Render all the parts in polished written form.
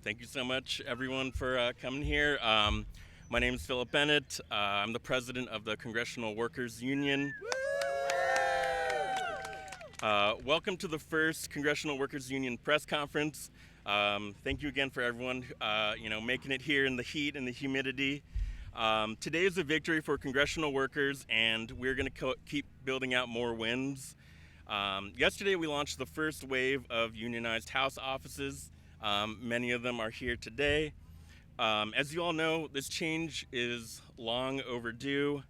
Thank you so much, everyone, for coming here. My name is Philip Bennett. I'm the president of the Congressional Workers Union. Welcome to the first Congressional Workers Union press conference. Thank you again for everyone, making it here in the heat and the humidity. Today is a victory for congressional workers, and we're going to keep building out more wins. Yesterday, we launched the first wave of unionized House offices. Many of them are here today. As you all know, this change is long overdue.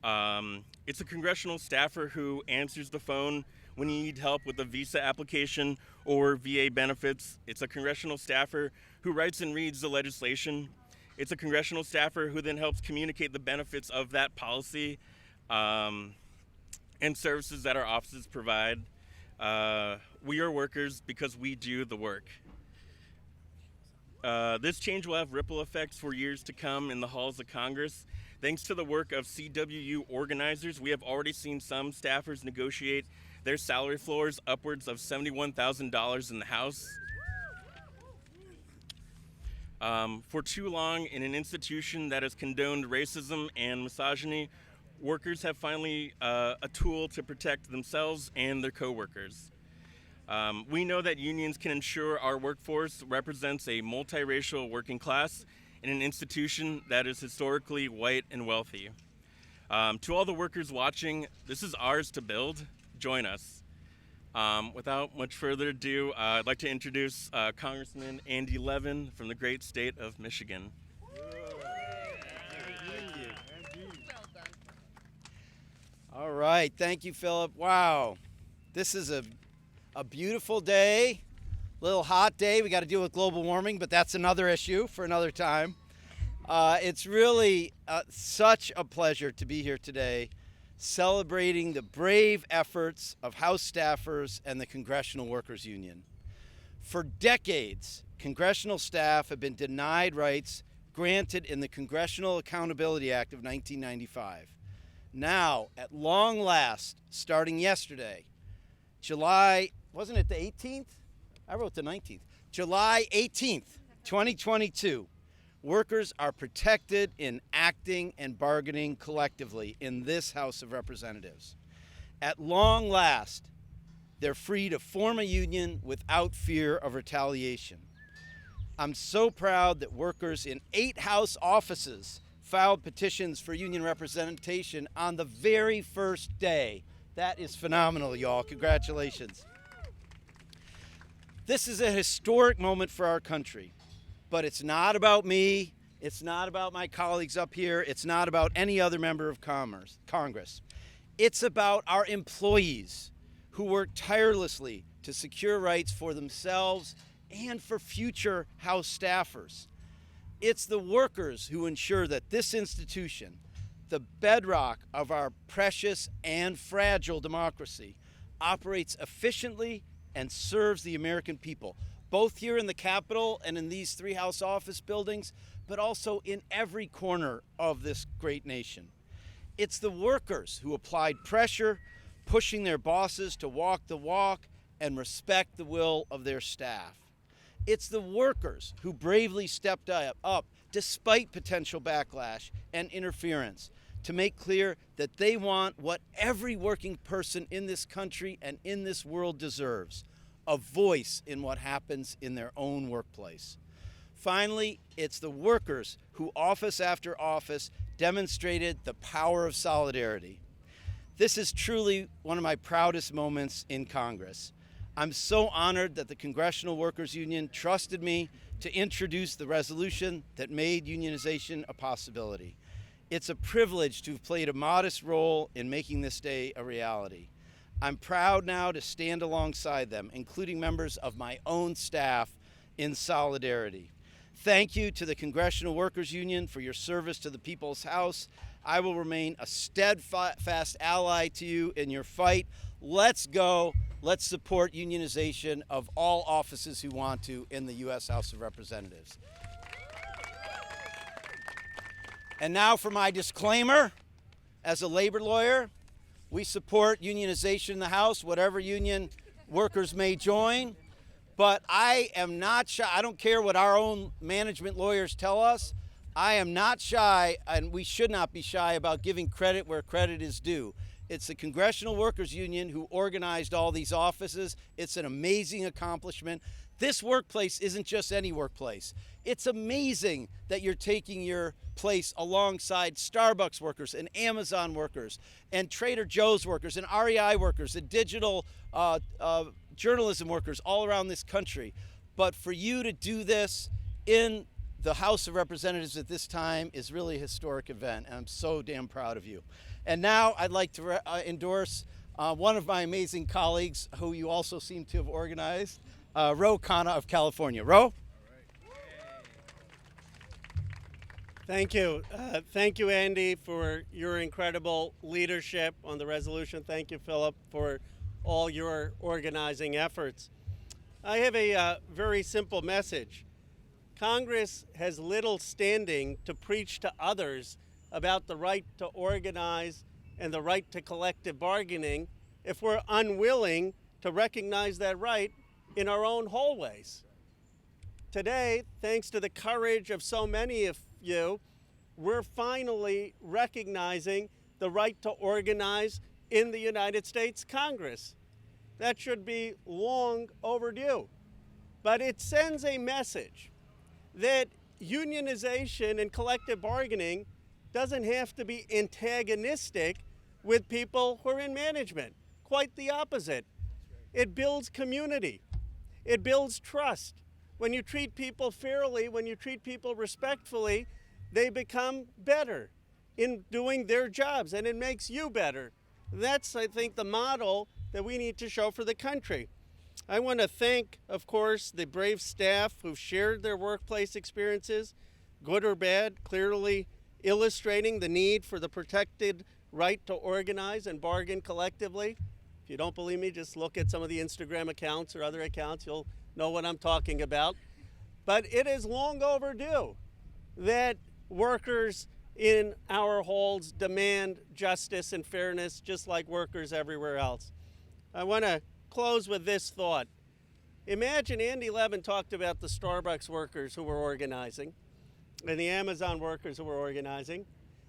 It's a congressional staffer who answers the phone when you need help with a visa application or VA benefits. It's a congressional staffer who writes and reads the legislation. It's a congressional staffer who then helps communicate the benefits of that policy and services that our offices provide. We are workers because we do the work. This change will have ripple effects for years to come in the halls of Congress. Thanks to the work of CWU organizers, we have already seen some staffers negotiate their salary floors upwards of $71,000 in the House. For too long, in an institution that has condoned racism and misogyny, workers have finally a tool to protect themselves and their coworkers. We know that unions can ensure our workforce represents a multiracial working class in an institution that is historically white and wealthy. To all the workers watching, this is ours to build. Join us. Without much further ado, I'd like to introduce Congressman Andy Levin from the great state of Michigan. All right, thank you, Philip. Wow, this is a beautiful day, little hot day. We got to deal with global warming, but that's another issue for another time. It's really such a pleasure to be here today, celebrating the brave efforts of House staffers and the Congressional Workers Union. For decades, congressional staff have been denied rights granted in the Congressional Accountability Act of 1995. Now, at long last, starting yesterday, July, wasn't it the 18th? I wrote the 19th. July 18th, 2022. Workers are protected in acting and bargaining collectively in this House of Representatives. At long last, they're free to form a union without fear of retaliation. I'm so proud that workers in 8 House offices filed petitions for union representation on the very first day. That is phenomenal, y'all. Congratulations. This is a historic moment for our country, but it's not about me. It's not about my colleagues up here. It's not about any other member of Congress. It's about our employees who work tirelessly to secure rights for themselves and for future House staffers. It's the workers who ensure that this institution, the bedrock of our precious and fragile democracy, operates efficiently and serves the American people, both here in the Capitol and in these 3 House office buildings, but also in every corner of this great nation. It's the workers who applied pressure, pushing their bosses to walk the walk and respect the will of their staff. It's the workers who bravely stepped up despite potential backlash and interference to make clear that they want what every working person in this country and in this world deserves, a voice in what happens in their own workplace. Finally, it's the workers who, office after office, demonstrated the power of solidarity. This is truly one of my proudest moments in Congress. I'm so honored that the Congressional Workers Union trusted me to introduce the resolution that made unionization a possibility. It's a privilege to have played a modest role in making this day a reality. I'm proud now to stand alongside them, including members of my own staff, in solidarity. Thank you to the Congressional Workers Union for your service to the People's House. I will remain a steadfast ally to you in your fight. Let's go. Let's support unionization of all offices who want to in the U.S. House of Representatives. And now for my disclaimer. As a labor lawyer, we support unionization in the House, whatever union workers may join. But I am not shy. I don't care what our own management lawyers tell us. I am not shy, and we should not be shy about giving credit where credit is due. It's the Congressional Workers Union who organized all these offices. It's an amazing accomplishment. This workplace isn't just any workplace. It's amazing that you're taking your place alongside Starbucks workers and Amazon workers and Trader Joe's workers and REI workers and digital journalism workers all around this country. But for you to do this in the House of Representatives at this time is really a historic event, and I'm so damn proud of you. And now I'd like to endorse one of my amazing colleagues who you also seem to have organized, Ro Khanna of California. Ro? Thank you. Thank you, Andy, for your incredible leadership on the resolution. Thank you, Philip, for all your organizing efforts. I have a very simple message. Congress has little standing to preach to others about the right to organize and the right to collective bargaining if we're unwilling to recognize that right in our own hallways. Today, thanks to the courage of so many of you, we're finally recognizing the right to organize in the United States Congress. That should be long overdue. But it sends a message that unionization and collective bargaining doesn't have to be antagonistic with people who are in management. Quite the opposite. It builds community. It builds trust. When you treat people fairly, when you treat people respectfully, they become better in doing their jobs, and it makes you better. That's, I think, the model that we need to show for the country. I want to thank, of course, the brave staff who've shared their workplace experiences, good or bad, clearly illustrating the need for the protected right to organize and bargain collectively. If you don't believe me, just look at some of the Instagram accounts or other accounts. You'll know what I'm talking about. But it is long overdue that workers in our halls demand justice and fairness, just like workers everywhere else. I want to close with this thought. Imagine Andy Levin talked about the Starbucks workers who were organizing and the Amazon workers who were organizing.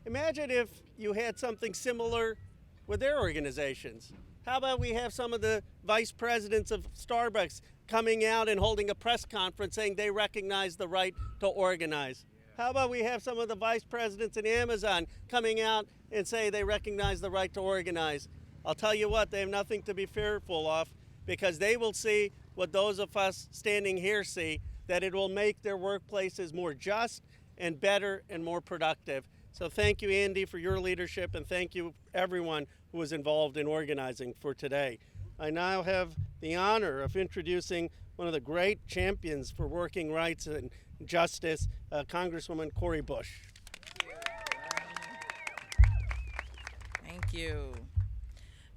Imagine if you had something similar with their organizations. How about we have some of the vice presidents of Starbucks coming out and holding a press conference saying they recognize the right to organize? How about we have some of the vice presidents in Amazon coming out and say they recognize the right to organize? I'll tell you what, they have nothing to be fearful of, because they will see what those of us standing here see, that it will make their workplaces more just and better and more productive. So thank you, Andy, for your leadership, and thank you, everyone who was involved in organizing for today. I now have the honor of introducing one of the great champions for working rights and justice, Congresswoman Cori Bush. Thank you.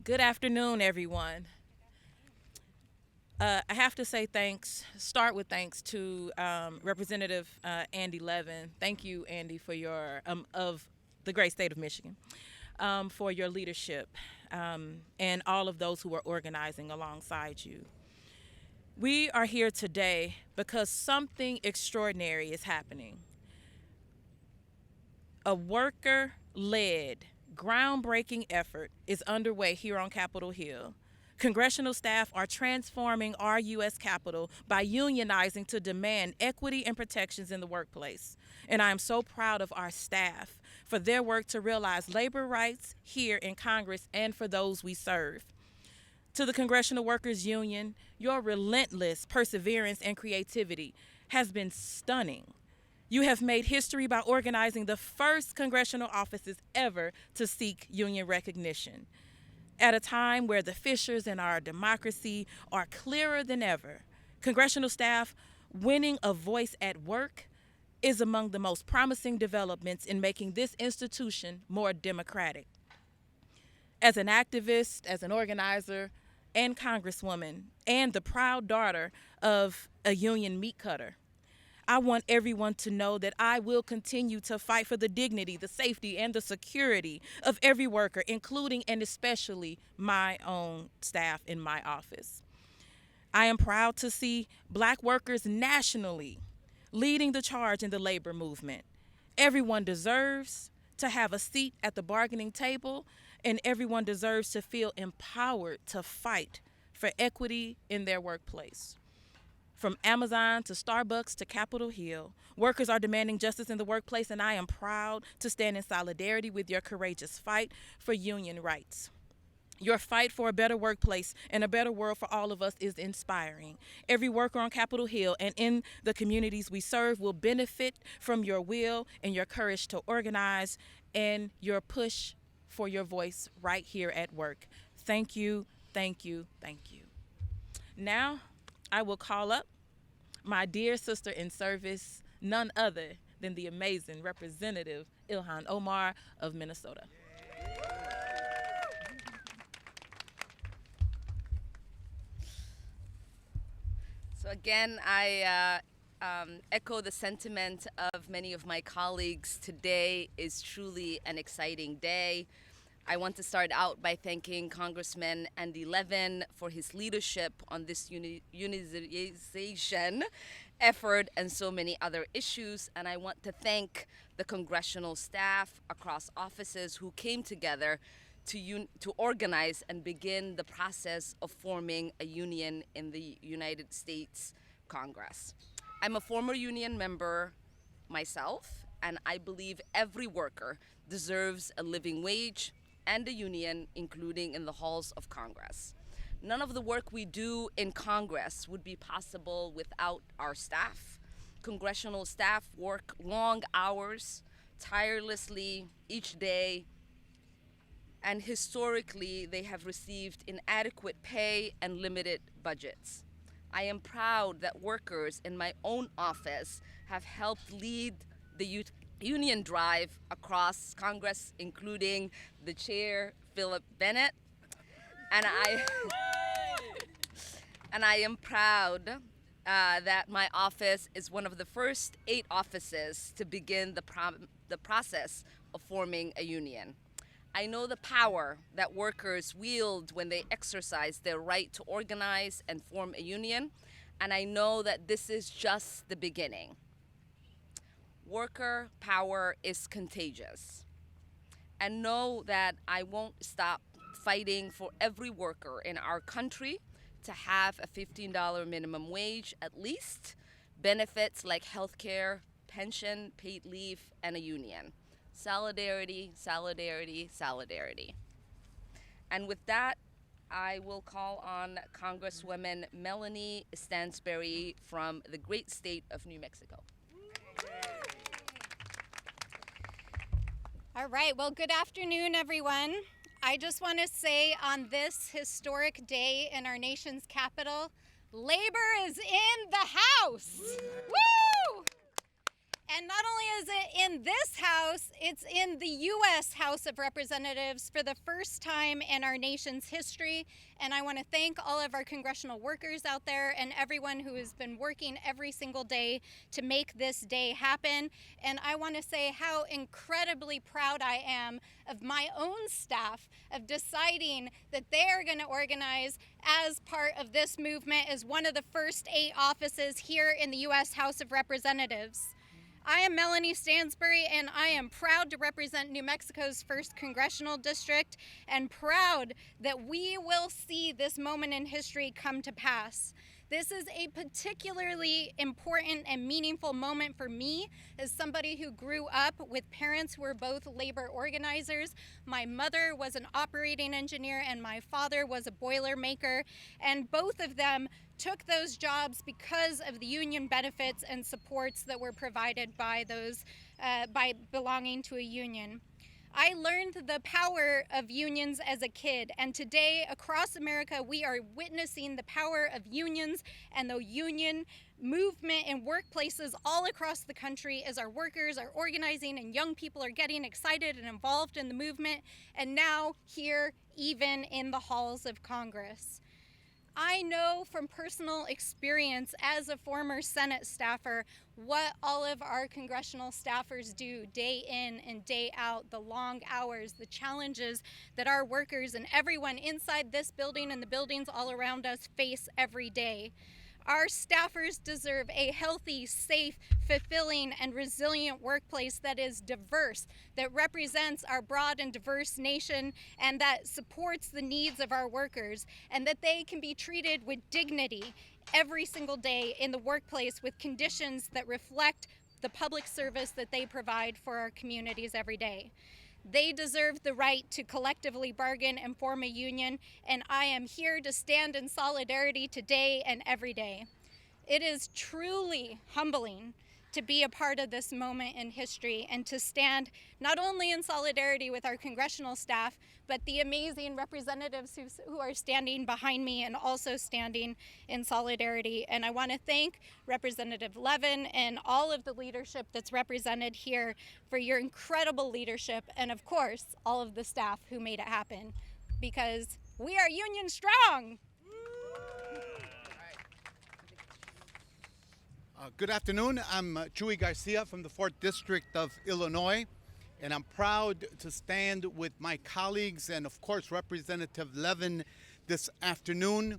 Good afternoon, everyone. I have to say start with thanks to Representative Andy Levin. Thank you, Andy, for your, of the great state of Michigan, for your leadership and all of those who are organizing alongside you. We are here today because something extraordinary is happening. A worker-led, groundbreaking effort is underway here on Capitol Hill. Congressional staff are transforming our U.S. Capitol by unionizing to demand equity and protections in the workplace. And I am so proud of our staff for their work to realize labor rights here in Congress and for those we serve. To the Congressional Workers Union, your relentless perseverance and creativity has been stunning. You have made history by organizing the first congressional offices ever to seek union recognition. At a time where the fissures in our democracy are clearer than ever, congressional staff winning a voice at work is among the most promising developments in making this institution more democratic. As an activist, as an organizer, and Congresswoman, and the proud daughter of a union meat cutter, I want everyone to know that I will continue to fight for the dignity, the safety, and the security of every worker, including and especially my own staff in my office. I am proud to see Black workers nationally leading the charge in the labor movement. Everyone deserves to have a seat at the bargaining table, and everyone deserves to feel empowered to fight for equity in their workplace. From Amazon to Starbucks to Capitol Hill, workers are demanding justice in the workplace, and I am proud to stand in solidarity with your courageous fight for union rights. Your fight for a better workplace and a better world for all of us is inspiring. Every worker on Capitol Hill and in the communities we serve will benefit from your will and your courage to organize and your push for your voice right here at work. Thank you, thank you, thank you. Now, I will call up my dear sister in service, none other than the amazing Representative Ilhan Omar of Minnesota. So again, I echo the sentiment of many of my colleagues. Today is truly an exciting day. I want to start out by thanking Congressman Andy Levin for his leadership on this unionization effort and so many other issues. And I want to thank the congressional staff across offices who came together to organize and begin the process of forming a union in the United States Congress. I'm a former union member myself, and I believe every worker deserves a living wage and a union, including in the halls of Congress. None of the work we do in Congress would be possible without our staff. Congressional staff work long hours, tirelessly each day, and historically they have received inadequate pay and limited budgets. I am proud that workers in my own office have helped lead the union drive across Congress, including the chair, Philip Bennett, and I am proud that my office is one of the first 8 offices to begin the process of forming a union. I know the power that workers wield when they exercise their right to organize and form a union, and I know that this is just the beginning. Worker power is contagious. And know that I won't stop fighting for every worker in our country to have a $15 minimum wage at least, benefits like health care, pension, paid leave, and a union. Solidarity, solidarity, solidarity. And with that, I will call on Congresswoman Melanie Stansberry from the great state of New Mexico. All right, well, good afternoon, everyone. I just want to say on this historic day in our nation's capital, labor is in the house. Woo! And not only is it in this house, it's in the U.S. House of Representatives for the first time in our nation's history. And I want to thank all of our congressional workers out there and everyone who has been working every single day to make this day happen. And I want to say how incredibly proud I am of my own staff of deciding that they are going to organize as part of this movement as one of the first 8 offices here in the U.S. House of Representatives. I am Melanie Stansberry, and I am proud to represent New Mexico's 1st Congressional District and proud that we will see this moment in history come to pass. This is a particularly important and meaningful moment for me as somebody who grew up with parents who were both labor organizers. My mother was an operating engineer and my father was a boiler maker, and both of them took those jobs because of the union benefits and supports that were provided by those by belonging to a union. I learned the power of unions as a kid, and today across America we are witnessing the power of unions and the union movement in workplaces all across the country as our workers are organizing and young people are getting excited and involved in the movement, and now here even in the halls of Congress. I know from personal experience as a former Senate staffer what all of our congressional staffers do day in and day out, the long hours, the challenges that our workers and everyone inside this building and the buildings all around us face every day. Our staffers deserve a healthy, safe, fulfilling, and resilient workplace that is diverse, that represents our broad and diverse nation, and that supports the needs of our workers, and that they can be treated with dignity every single day in the workplace with conditions that reflect the public service that they provide for our communities every day. They deserve the right to collectively bargain and form a union, and I am here to stand in solidarity today and every day. It is truly humbling to be a part of this moment in history and to stand not only in solidarity with our congressional staff, but the amazing representatives who are standing behind me and also standing in solidarity. And I want to thank Representative Levin and all of the leadership that's represented here for your incredible leadership, and of course, all of the staff who made it happen, because we are union strong. Good afternoon. I'm Chewie Garcia from the 4th District of Illinois, and I'm proud to stand with my colleagues and, of course, Representative Levin this afternoon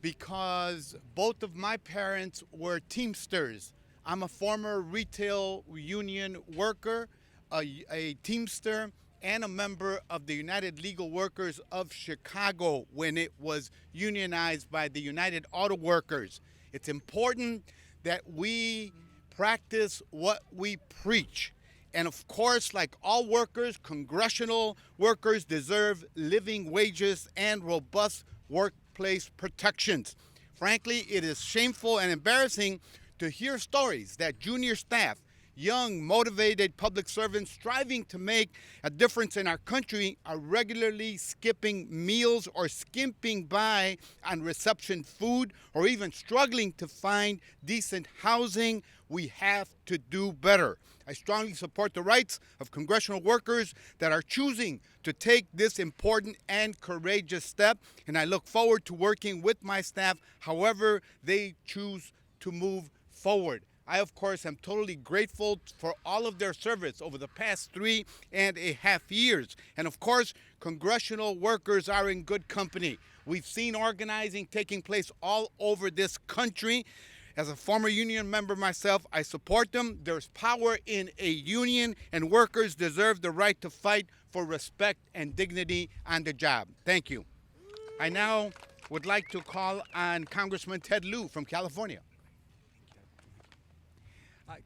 because both of my parents were Teamsters. I'm a former retail union worker, a Teamster, and a member of the United Legal Workers of Chicago when it was unionized by the United Auto Workers. It's important that we practice what we preach. And of course, like all workers, congressional workers deserve living wages and robust workplace protections. Frankly, it is shameful and embarrassing to hear stories that junior staff, young, motivated public servants striving to make a difference in our country are regularly skipping meals or skimping by on reception food or even struggling to find decent housing. We have to do better. I strongly support the rights of congressional workers that are choosing to take this important and courageous step, and I look forward to working with my staff however they choose to move forward. I, of course, am totally grateful for all of their service over the past 3.5 years. And, of course, congressional workers are in good company. We've seen organizing taking place all over this country. As a former union member myself, I support them. There's power in a union, and workers deserve the right to fight for respect and dignity on the job. Thank you. I now would like to call on Congressman Ted Lieu from California.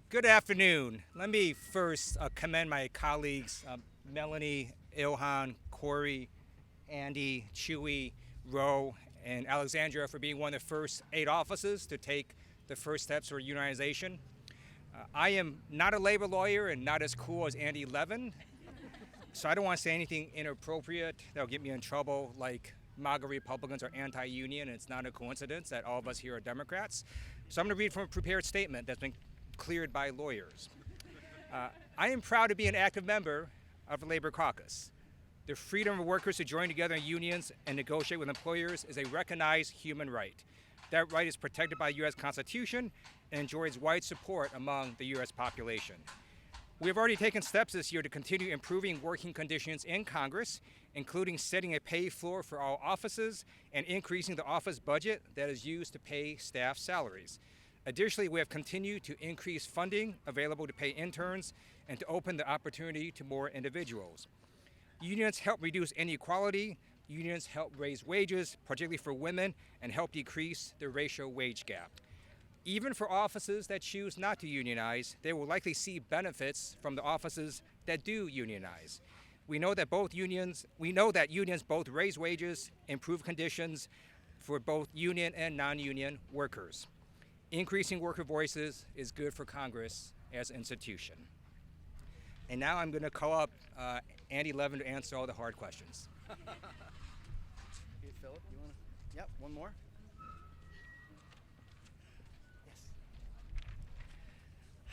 Good afternoon. Let me first commend my colleagues, Melanie, Ilhan, Corey, Andy, Chewie, Roe, and Alexandria for being one of the first 8 offices to take the first steps for unionization. I am not a labor lawyer and not as cool as Andy Levin, so I don't want to say anything inappropriate that'll get me in trouble, like MAGA Republicans are anti-union, and it's not a coincidence that all of us here are Democrats. So I'm going to read from a prepared statement that's been cleared by lawyers. I am proud to be an active member of the Labor Caucus. The freedom of workers to join together in unions and negotiate with employers is a recognized human right. That right is protected by the U.S. Constitution and enjoys wide support among the U.S. population. We have already taken steps this year to continue improving working conditions in Congress, including setting a pay floor for all offices and increasing the office budget that is used to pay staff salaries. Additionally, we have continued to increase funding available to pay interns and to open the opportunity to more individuals. Unions help reduce inequality. Unions help raise wages, particularly for women, and help decrease the racial wage gap. Even for offices that choose not to unionize, they will likely see benefits from the offices that do unionize. We know that unions both raise wages, improve conditions for both union and non-union workers. Increasing worker voices is good for Congress as an institution. And now I'm going to call up Andy Levin to answer all the hard questions. Hey, Philip, you want to? Yep, one more. Yes.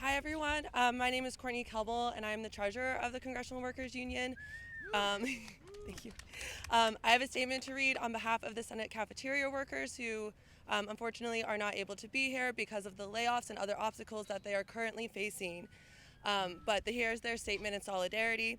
Hi, everyone. My name is Courtney Kelbel, and I'm the treasurer of the Congressional Workers Union. Thank you. I have a statement to read on behalf of the Senate cafeteria workers who unfortunately are not able to be here because of the layoffs and other obstacles that they are currently facing. But here's their statement in solidarity.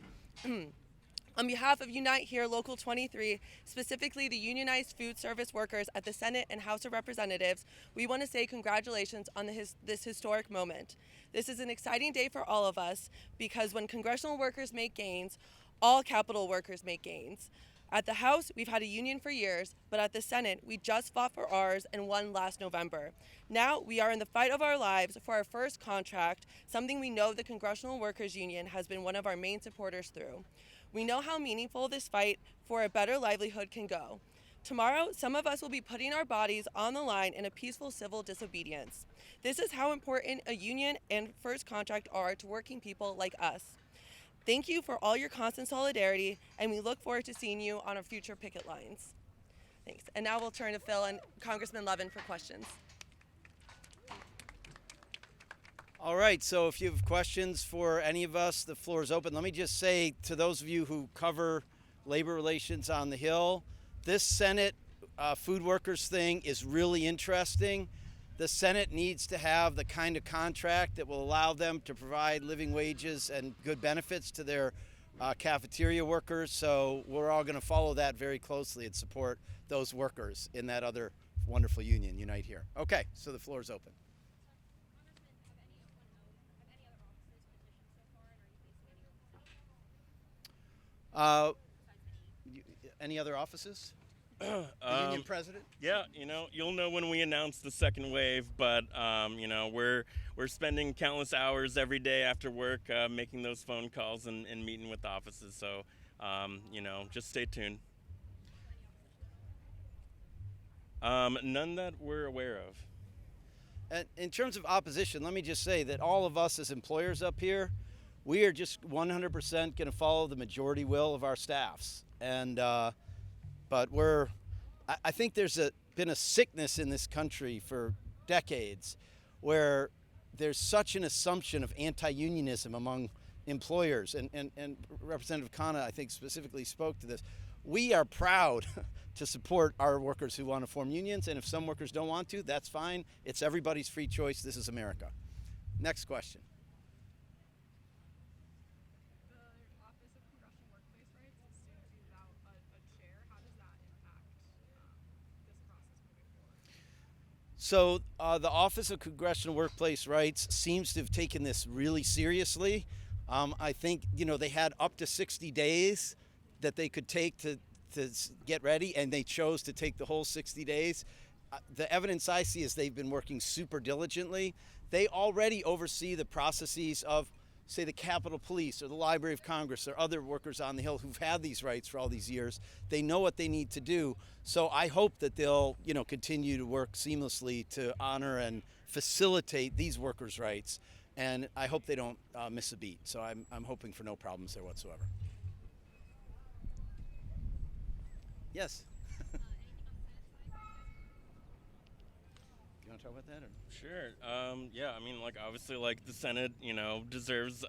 On behalf of Unite Here Local 23, specifically the unionized food service workers at the Senate and House of Representatives, we want to say congratulations on this historic moment. This is an exciting day for all of us because when congressional workers make gains, all Capitol workers make gains. At the House, we've had a union for years, but at the Senate, we just fought for ours and won last November. Now, we are in the fight of our lives for our first contract, something we know the Congressional Workers Union has been one of our main supporters through. We know how meaningful this fight for a better livelihood can go. Tomorrow, some of us will be putting our bodies on the line in a peaceful civil disobedience. This is how important a union and first contract are to working people like us. Thank you for all your constant solidarity, and we look forward to seeing you on our future picket lines. Thanks. And now we'll turn to Phil and Congressman Levin for questions. All right, so if you have questions for any of us, the floor is open. Let me just say to those of you who cover labor relations on the Hill, this Senate food workers thing is really interesting. The Senate needs to have the kind of contract that will allow them to provide living wages and good benefits to their cafeteria workers. So we're all going to follow that very closely and support those workers in that other wonderful union, Unite Here. Okay, so the floor is open. Any other offices? The union president? Yeah, you'll know when we announce the second wave, but we're spending countless hours every day after work making those phone calls and meeting with offices. So, just stay tuned. None that we're aware of. And in terms of opposition, let me just say that all of us as employers up here, we are just 100% going to follow the majority will of our staffs. And but I think there's been a sickness in this country for decades where there's such an assumption of anti-unionism among employers. And Representative Khanna, I think, specifically spoke to this. We are proud to support our workers who want to form unions. And if some workers don't want to, that's fine. It's everybody's free choice. This is America. Next question. So the Office of Congressional Workplace Rights seems to have taken this really seriously. I think, they had up to 60 days that they could take to get ready, and they chose to take the whole 60 days. The evidence I see is they've been working super diligently. They already oversee the processes of, say, the Capitol Police or the Library of Congress or other workers on the Hill who've had these rights for all these years. They know what they need to do. So I hope that they'll, continue to work seamlessly to honor and facilitate these workers' rights. And I hope they don't miss a beat. So I'm hoping for no problems there whatsoever. Yes. You want to talk about that? Or? Sure. Obviously, the Senate, deserves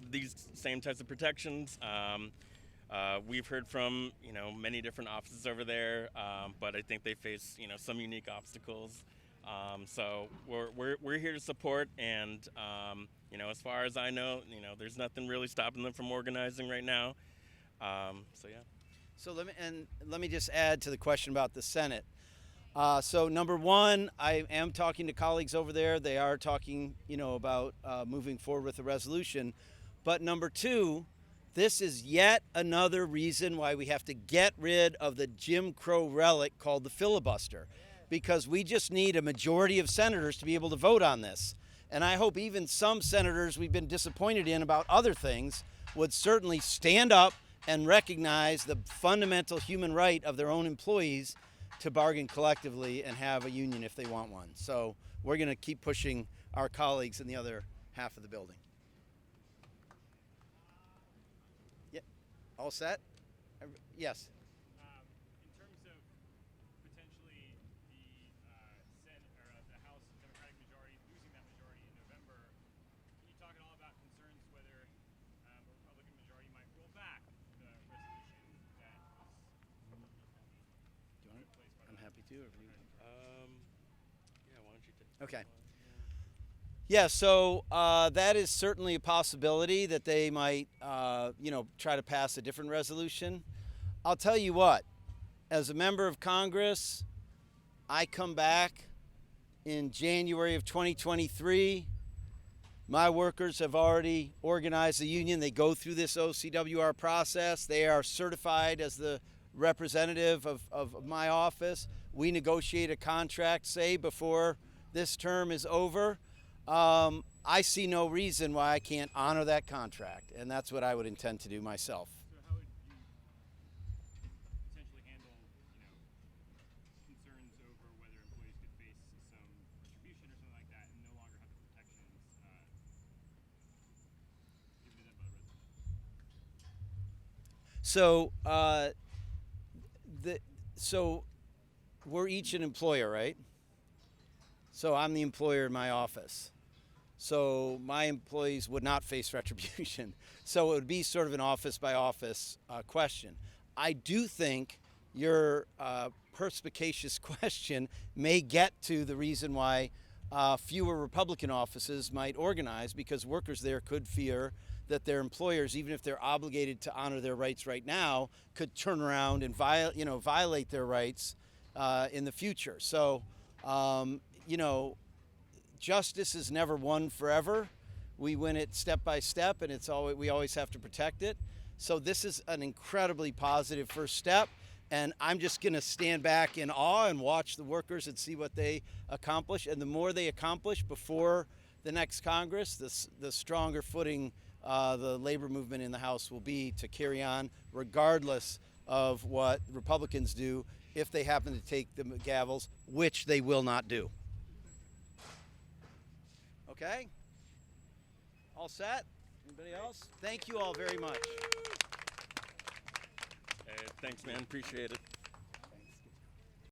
these same types of protections. We've heard from, many different offices over there, but I think they face, some unique obstacles. So we're here to support, and as far as I know, there's nothing really stopping them from organizing right now. So yeah. So let me just add to the question about the Senate. So number one, I am talking to colleagues over there. They are talking, about moving forward with the resolution. But number two, this is yet another reason why we have to get rid of the Jim Crow relic called the filibuster, because we just need a majority of senators to be able to vote on this. And I hope even some senators we've been disappointed in about other things would certainly stand up and recognize the fundamental human right of their own employees to bargain collectively and have a union if they want one. So we're going to keep pushing our colleagues in the other half of the building. Yeah, all set? Yes. In terms of potentially the Senate or the House Democratic majority losing that majority in November, can you talk at all about concerns whether a Republican majority might roll back the too, or if you? Yeah, why don't you take Okay. that one? Yeah, so that is certainly a possibility that they might, try to pass a different resolution. I'll tell you what, as a member of Congress, I come back in January of 2023. My workers have already organized the union. They go through this OCWR process. They are certified as the representative of my office. We negotiate a contract, say, before this term is over. I see no reason why I can't honor that contract, and that's what I would intend to do myself. So how would you potentially handle, concerns over whether employees could face some retribution or something like that and no longer have the protections given to them by the resident? So we're each an employer, right? So I'm the employer in my office. So my employees would not face retribution. So it would be sort of an office by office question. I do think your perspicacious question may get to the reason why fewer Republican offices might organize, because workers there could fear that their employers, even if they're obligated to honor their rights right now, could turn around and violate their rights in the future. So, justice is never won forever. We win it step by step, and we always have to protect it. So this is an incredibly positive first step, and I'm just going to stand back in awe and watch the workers and see what they accomplish. And the more they accomplish before the next Congress, the stronger footing the labor movement in the House will be to carry on, regardless of what Republicans do if they happen to take the gavels, which they will not do. Okay? All set? Anybody else? Thank you all very much. Thanks, man. Appreciate it.